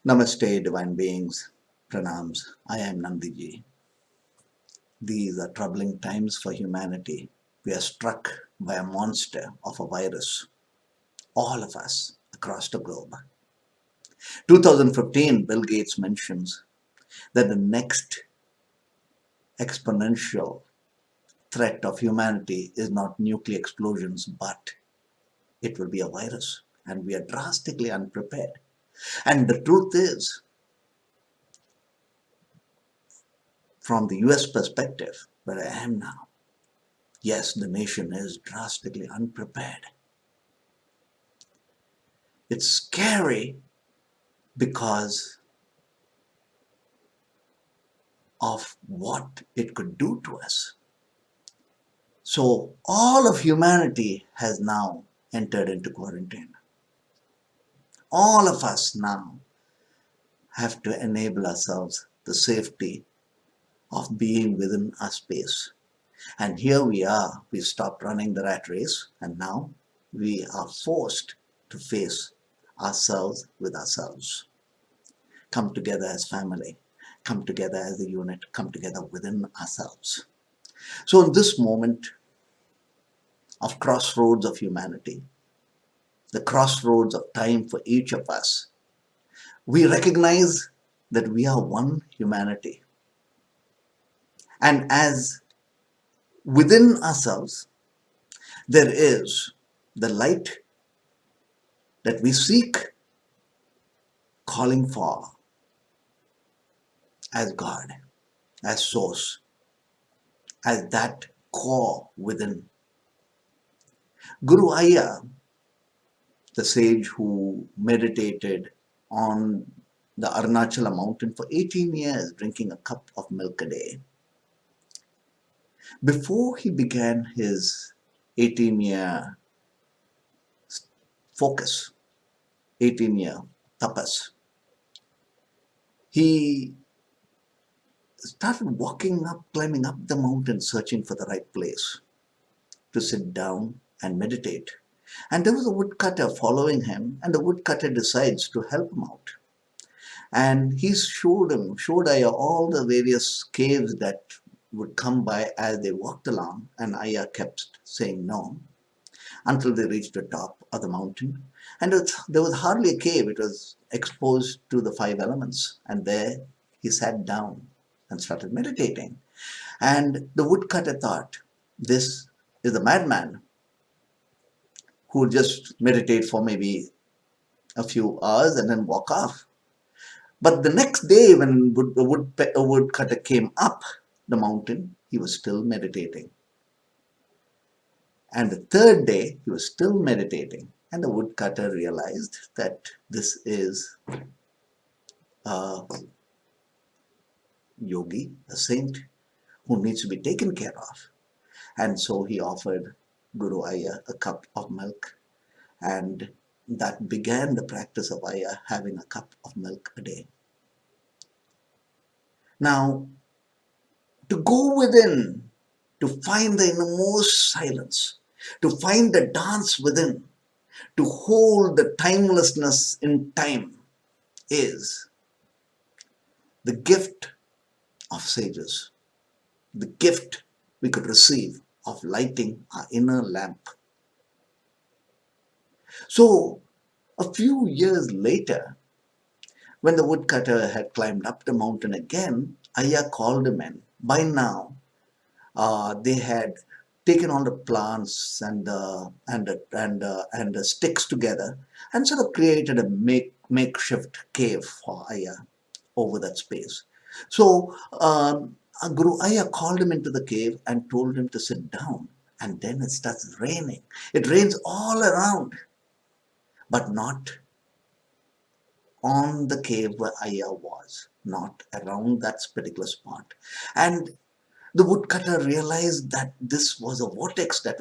Namaste, divine beings. Pranams. I am Nandhiji. These are troubling times for humanity. We are struck by a monster of a virus, all of us across the globe. 2015, Bill Gates mentions that the next exponential threat of humanity is not nuclear explosions, but it will be a virus. And we are drastically unprepared. And the truth is, from the US perspective, where I am now, yes, the nation is drastically unprepared. It's scary because of what it could do to us. So all of humanity has now entered into quarantine. All of us now have to enable ourselves the safety of being within our space. And here we are, we stopped running the rat race, and now we are forced to face ourselves with ourselves. Come together as family, come together as a unit, come together within ourselves. So in this moment of crossroads of humanity, the crossroads of time for each of us, we recognize that we are one humanity. And as within ourselves, there is the light that we seek, calling for as God, as source, as that core within. Guru Aya, the sage who meditated on the Arunachala mountain for 18 years, drinking a cup of milk a day, before he began his 18-year focus, 18-year tapas, he started walking up, climbing up the mountain, searching for the right place to sit down and meditate. And there was a woodcutter following him, and the woodcutter decides to help him out. And he showed Aya all the various caves that would come by as they walked along, and Aya kept saying no until they reached the top of the mountain. And there was hardly a cave, it was exposed to the five elements. And there he sat down and started meditating. And the woodcutter thought, this is a madman who would just meditate for maybe a few hours and then walk off. But the next day, when a woodcutter came up the mountain, he was still meditating. And the third day, he was still meditating. And the woodcutter realized that this is a yogi, a saint, who needs to be taken care of. And so he offered Guru Aya a cup of milk. And that began the practice of Aya having a cup of milk a day. Now, to go within, to find the innermost silence, to find the dance within, to hold the timelessness in time is the gift of sages, the gift we could receive of lighting our inner lamp. So, a few years later, when the woodcutter had climbed up the mountain again, Aya called him in. By now, they had taken all the plants and the sticks together and sort of created a makeshift cave for Aya over that space. So Guru Aya called him into the cave and told him to sit down. And then it starts raining. It rains all around, but not on the cave where Aya was, not around that particular spot. And the woodcutter realized that this was a vortex that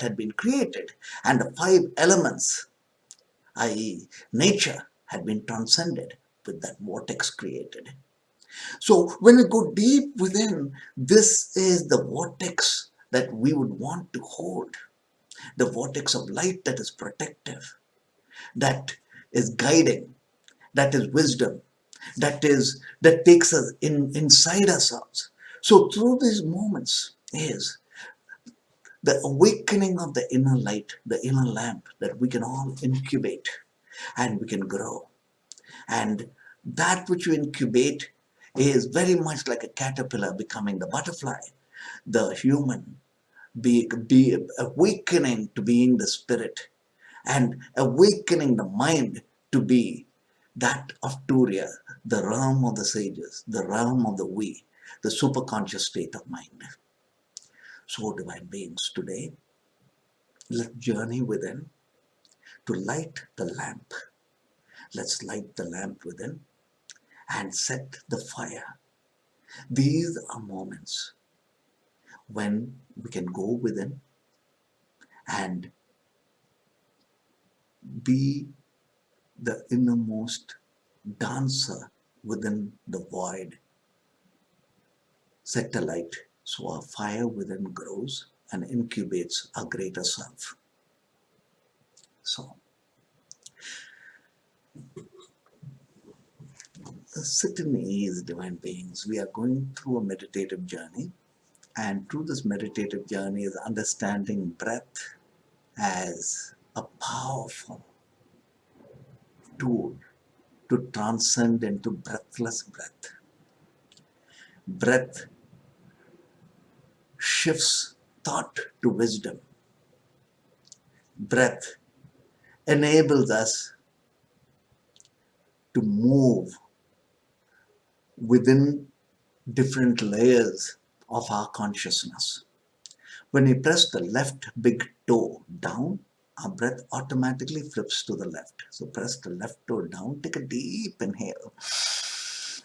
had been created, and the five elements, i.e., nature, had been transcended with that vortex created. So when we go deep within, this is the vortex that we would want to hold, the vortex of light that is protective, that is guiding, that is wisdom, that takes us inside ourselves. So through these moments is the awakening of the inner light, the inner lamp that we can all incubate and we can grow. And that which you incubate is very much like a caterpillar becoming the butterfly, the human be awakening to being the spirit, and awakening the mind to be that of Turiya, the realm of the sages, the realm of the we, the superconscious state of mind. So, divine beings, today, let's journey within to light the lamp. Let's light the lamp within and set the fire. These are moments when we can go within and be the innermost dancer within the void. Set a light so our fire within grows and incubates our greater self. So, sit in ease, divine beings. We are going through a meditative journey, and through this meditative journey is understanding breath as a powerful tool to transcend into breathless breath. Breath shifts thought to wisdom. Breath enables us to move within different layers of our consciousness. When we press the left big toe down, our breath automatically flips to the left. So press the left toe down, take a deep inhale.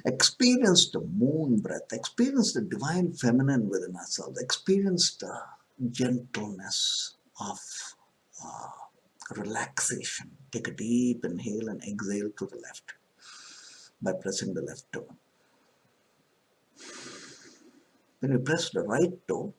Experience the moon breath, experience the divine feminine within ourselves, experience the gentleness of relaxation. Take a deep inhale and exhale to the left by pressing the left toe. When we press the right toe,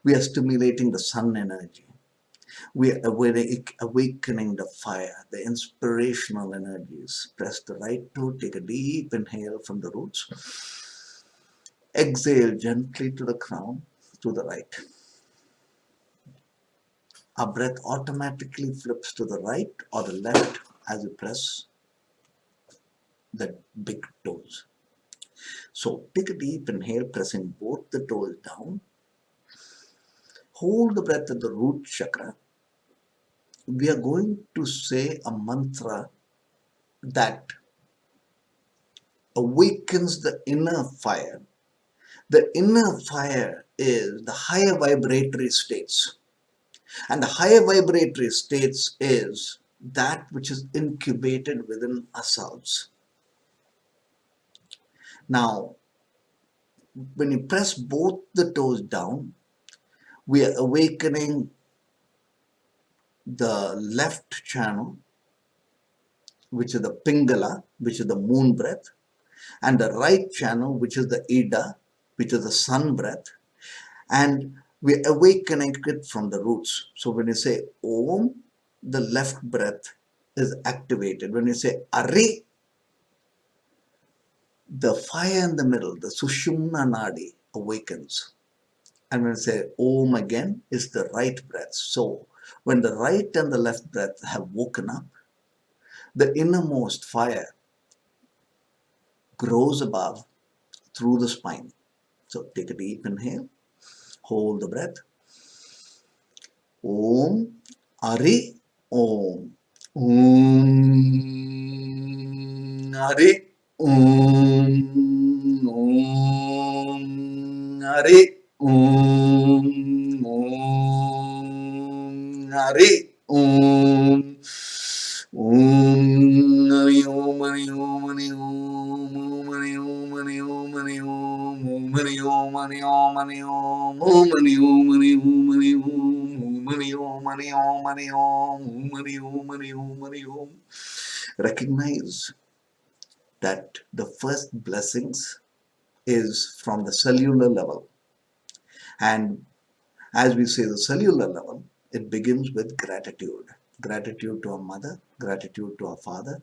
we are stimulating the sun energy. We are awakening the fire, the inspirational energies. Press the right toe, take a deep inhale from the roots. Exhale gently to the crown, to the right. Our breath automatically flips to the right or the left as we press the big toes. So take a deep inhale, pressing both the toes down. Hold the breath at the root chakra. We are going to say a mantra that awakens the inner fire. The inner fire is the higher vibratory states. And the higher vibratory states is that which is incubated within ourselves. Now, when you press both the toes down, we are awakening the left channel, which is the Pingala, which is the moon breath, and the right channel, which is the Ida, which is the sun breath, and we're awakening it from the roots. So when you say Om, the left breath is activated. When you say Ari, the fire in the middle, the Sushumna Nadi, awakens. And when you say Om again, is the right breath. So when the right and the left breath have woken up, the innermost fire grows above through the spine. So take a deep inhale, hold the breath. Om, Ari, Om. Om, Ari, Om. Om, Ari, Om. Om, Ari, Om. Om, Ari, Om, Ari, Om, Ari, Om. Om, Ari, Om, Ari, Om, Ari, Om. Om, Ari, Om, Ari, Om, Ari, Om. Om, Ari, Om, Ari, Om, Ari, Om. Om, Ari, Om, Ari, Om. Om, Ari, Om, Ari, Om, Ari, Om. Recognize that the first blessings is from the cellular level. And as we say the cellular level, it begins with gratitude. Gratitude to our mother, gratitude to our father,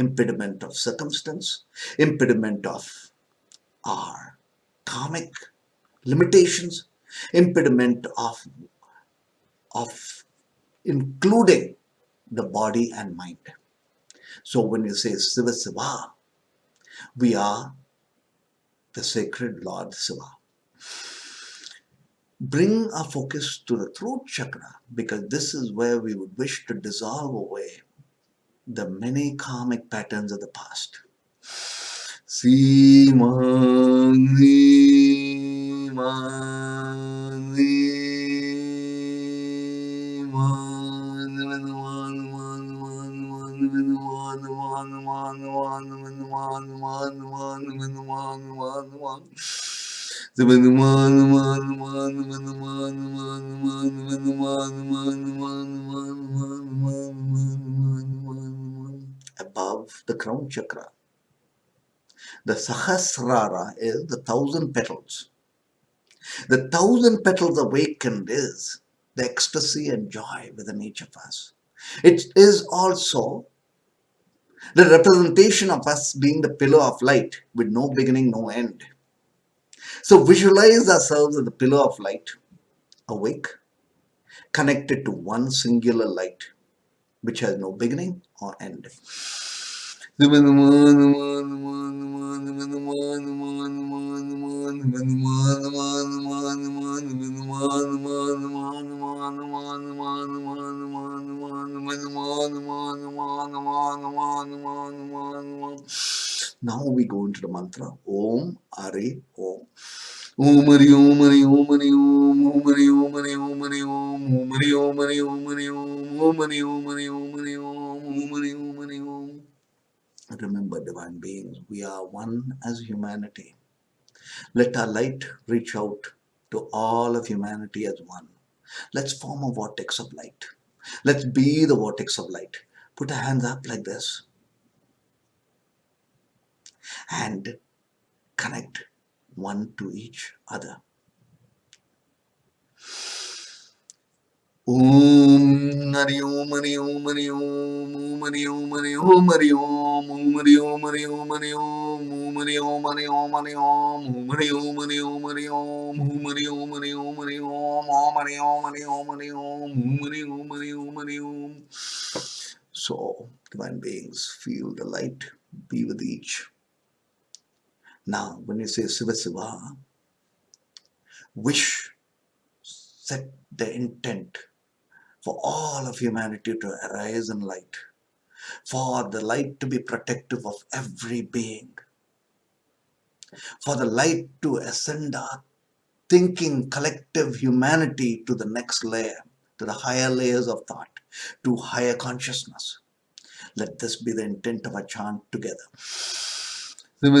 impediment of circumstance, impediment of our karmic limitations, impediment of including the body and mind. So when you say Siva Siva, we are the sacred Lord Siva. Bring our focus to the throat chakra, because this is where we would wish to dissolve away the many karmic patterns of the past. Above the crown chakra, the Sahasrara is the 1,000 petals. The 1,000 petals awakened is the ecstasy and joy within each of us. It is also the representation of us being the pillar of light with no beginning, no end. So visualize ourselves as the pillar of light, awake, connected to one singular light, which has no beginning or end. Now we go into the mantra Om Ari Om. Om Ari Om Ari Om Ari Om Om Ari Om Ari Om Ari Om Om Ari Om Ari Om Ari Om Om Ari Om Ari Om Ari Om Om Ari Om Ari Om. Remember, divine beings, we are one as humanity. Let our light reach out to all of humanity as one. Let's form a vortex of light. Let's be the vortex of light. Put our hands up like this and connect one to each other. Om Hari Om Hari Om Hari Om Om Hari Om Hari Om Hari Om Om Hari Om Hari Om Hari Om Om Hari Om Hari Om Hari Om Om Hari Om Hari Om Hari Om Om Hari Om Hari Om Hari Om Om Hari Om Hari Om Hari Om Om Hari Om Hari Om Hari Om. So, divine beings, feel the light, be with each. Now, when you say Siva Siva, wish, set the intent for all of humanity to arise in light, for the light to be protective of every being, for the light to ascend our thinking collective humanity to the next layer, to the higher layers of thought, to higher consciousness. Let this be the intent of our chant together. Press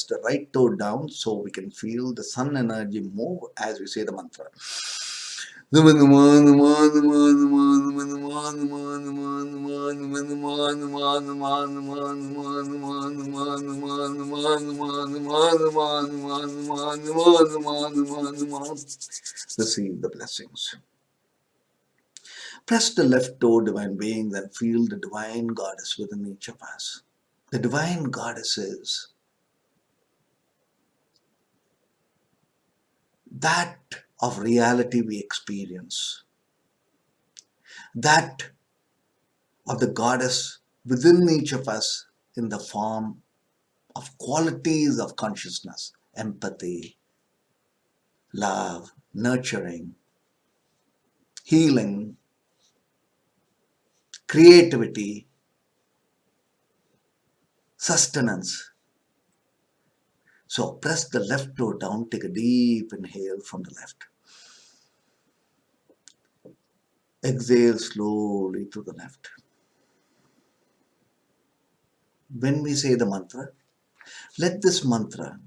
the right toe down so we can feel the sun energy move as we say the mantra. Receive the blessings. Press the left toe, divine beings, and feel the divine goddess within each of us. The divine goddess is that of reality we experience, that of the goddess within each of us in the form of qualities of consciousness, empathy, love, nurturing, healing, creativity, sustenance. So press the left toe down, take a deep inhale from the left. Exhale slowly to the left. When we say the mantra, let this mantra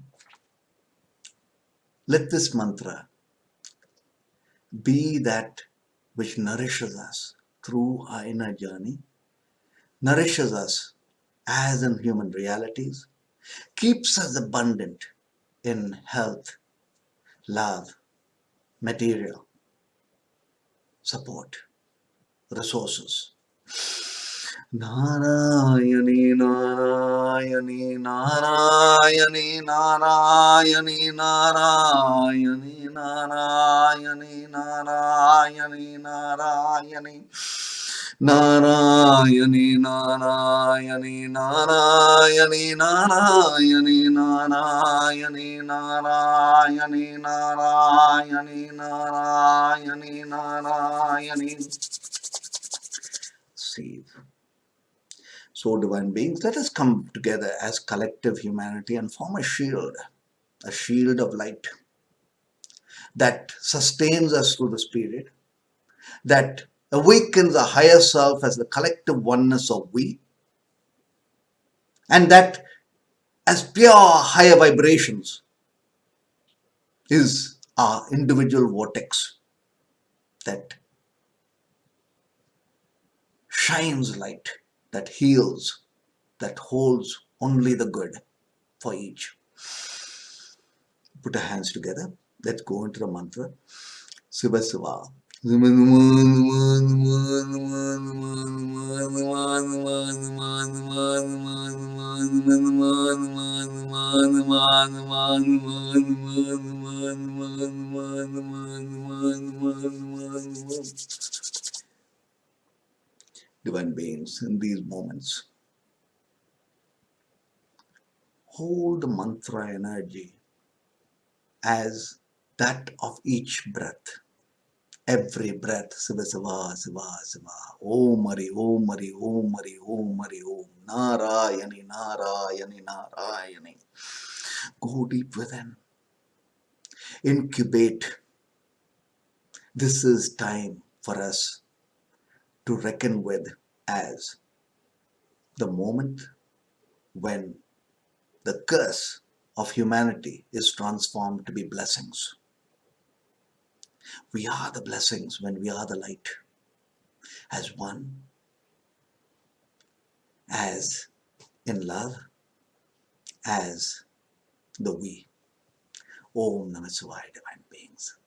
be that which nourishes us through our inner journey, nourishes us as in human realities, keeps us abundant in health, love, material, support, resources. Narayani, Narayani, Narayani, Narayani, Narayani, Narayani, Narayani, Narayani. Narayani, Narayani, Narayani, Narayani, Narayani, Narayani, Narayani, Narayani, Narayani. See. So, divine beings, let us come together as collective humanity and form a shield of light that sustains us through the spirit, that awakens a higher self as the collective oneness of we, and that as pure higher vibrations is our individual vortex that shines light, that heals, that holds only the good for each. Put our hands together. Let's go into the mantra. SIVA SIVA. Divine beings, in these moments, hold the mantra energy as that of each breath. Every breath, Siva Siva, Siva Siva, Om Hari, Om Hari, Om Hari, Om Hari, Om, Narayani, Narayani, Narayani. Go deep within. Incubate. This is time for us to reckon with as the moment when the curse of humanity is transformed to be blessings. We are the blessings when we are the light, as one, as in love, as the we. Om Namah Shivaya, divine beings.